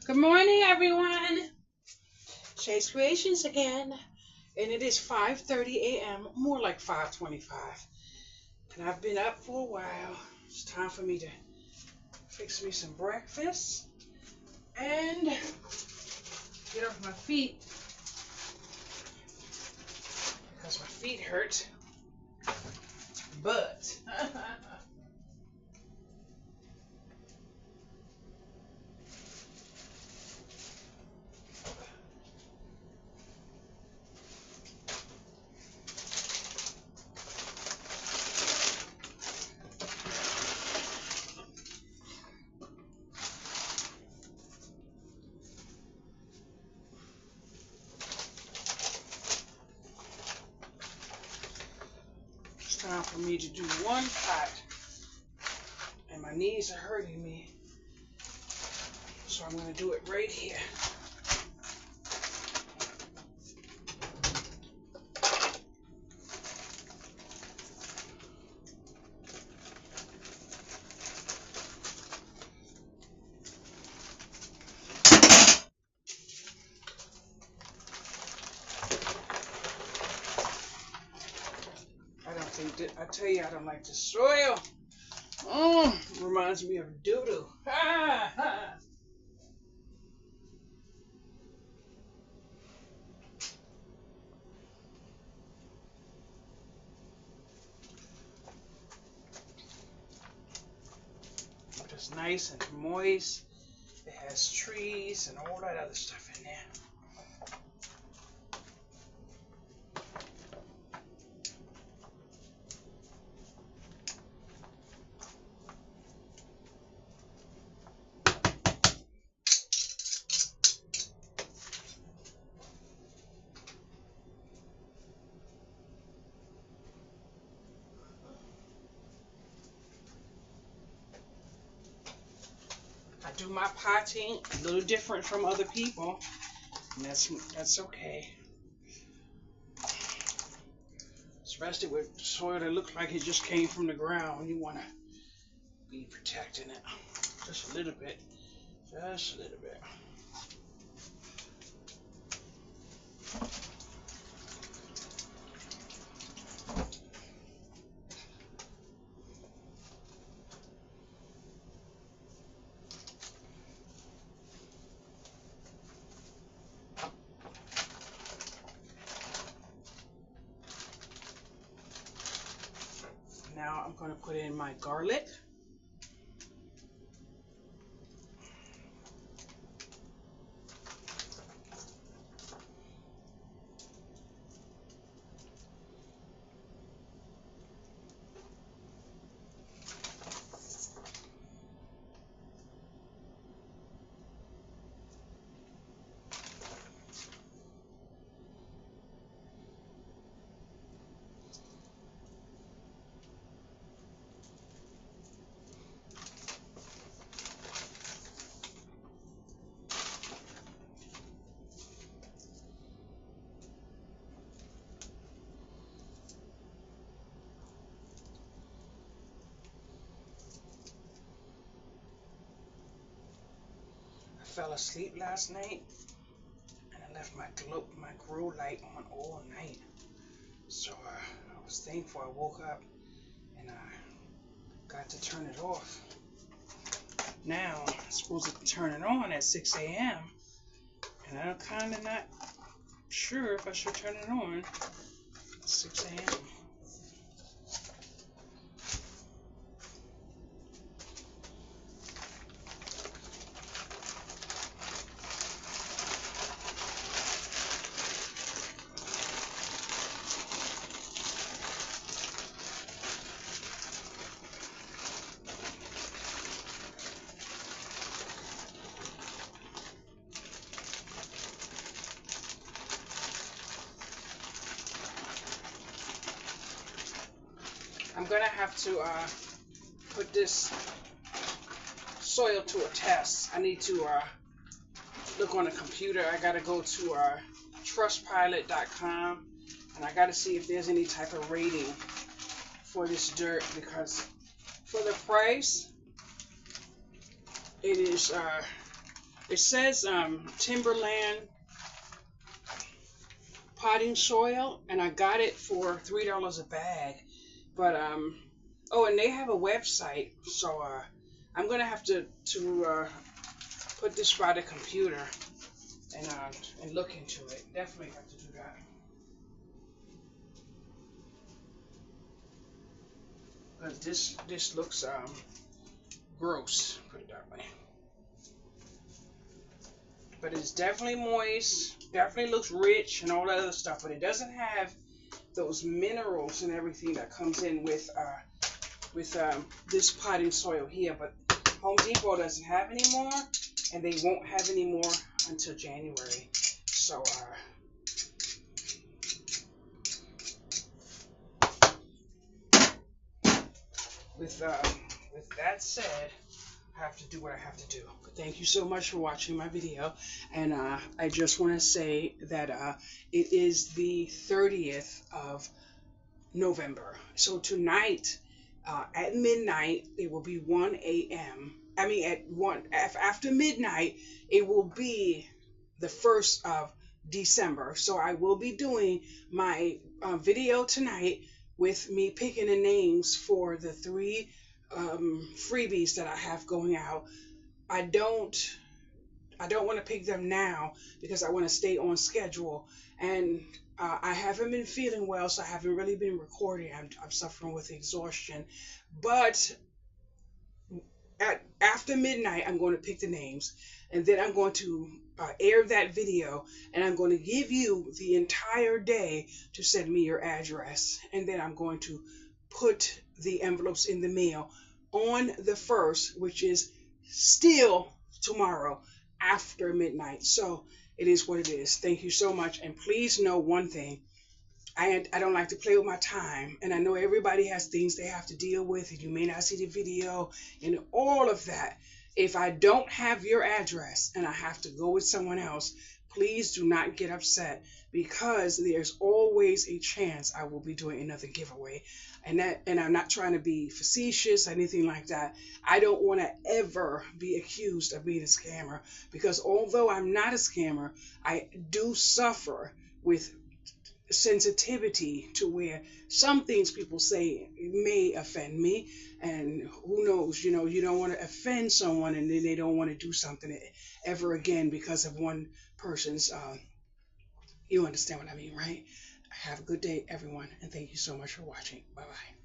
Good morning, everyone. Shay's Creations again, and it is 5:30 a.m., more like 5:25. And I've been up for a while. It's time for me to fix me some breakfast and get off my feet because my feet hurt. But it's time for me to do one pot, and my knees are hurting me, so I'm going to do it right here. I tell you, I don't like the soil. Reminds me of doo-doo. But it's nice and moist. It has trees and all that other stuff in there. I do my potting a little different from other people, and that's okay. Especially with soil that looks like it just came from the ground, you want to be protecting it just a little bit, just a little bit. Now I'm going to put in my garlic. I fell asleep last night, and I left my grow light on all night. So I was thankful I woke up and I got to turn it off. Now I'm supposed to turn it on at 6 a.m. and I'm kind of not sure if I should turn it on at 6 a.m. I'm gonna have to put this soil to a test. I need to look on the computer. I gotta go to trustpilot.com, and I gotta see if there's any type of rating for this dirt, because for the price, It says Timberland potting soil, and I got it for $3 a bag. But oh, and they have a website, so I'm gonna have to put this by the computer and look into it. Definitely have to do that. Because this looks gross, put it that way. But it's definitely moist, definitely looks rich and all that other stuff, but it doesn't have those minerals and everything that comes in with this potting soil here. But Home Depot doesn't have any more, and they won't have any more until January. So with that said, I have to do what I have to do. Thank you so much for watching my video, and I just want to say that it is the 30th of November. So tonight at midnight it will be 1 a.m. I mean at one after midnight it will be the 1st of December. So I will be doing my video tonight with me picking the names for the 3 freebies that I have going out. I don't want to pick them now because I want to stay on schedule, and I haven't been feeling well, so I haven't really been recording. I'm suffering with exhaustion, but after midnight, I'm going to pick the names, and then I'm going to air that video, and I'm going to give you the entire day to send me your address, and then I'm going to put the envelopes in the mail on the 1st, which is still tomorrow after midnight. So it is what it is. Thank you so much, and please know one thing. I don't like to play with my time, and I know everybody has things they have to deal with, and you may not see the video and all of that. If I don't have your address and I have to go with someone else, please do not get upset, because there's always a chance I will be doing another giveaway. And I'm not trying to be facetious or anything like that. I don't want to ever be accused of being a scammer, because although I'm not a scammer, I do suffer with sensitivity to where some things people say may offend me, and who knows, you don't want to offend someone and then they don't want to do something ever again because of one person's you understand what I mean, right? Have a good day, everyone, and thank you so much for watching. Bye bye.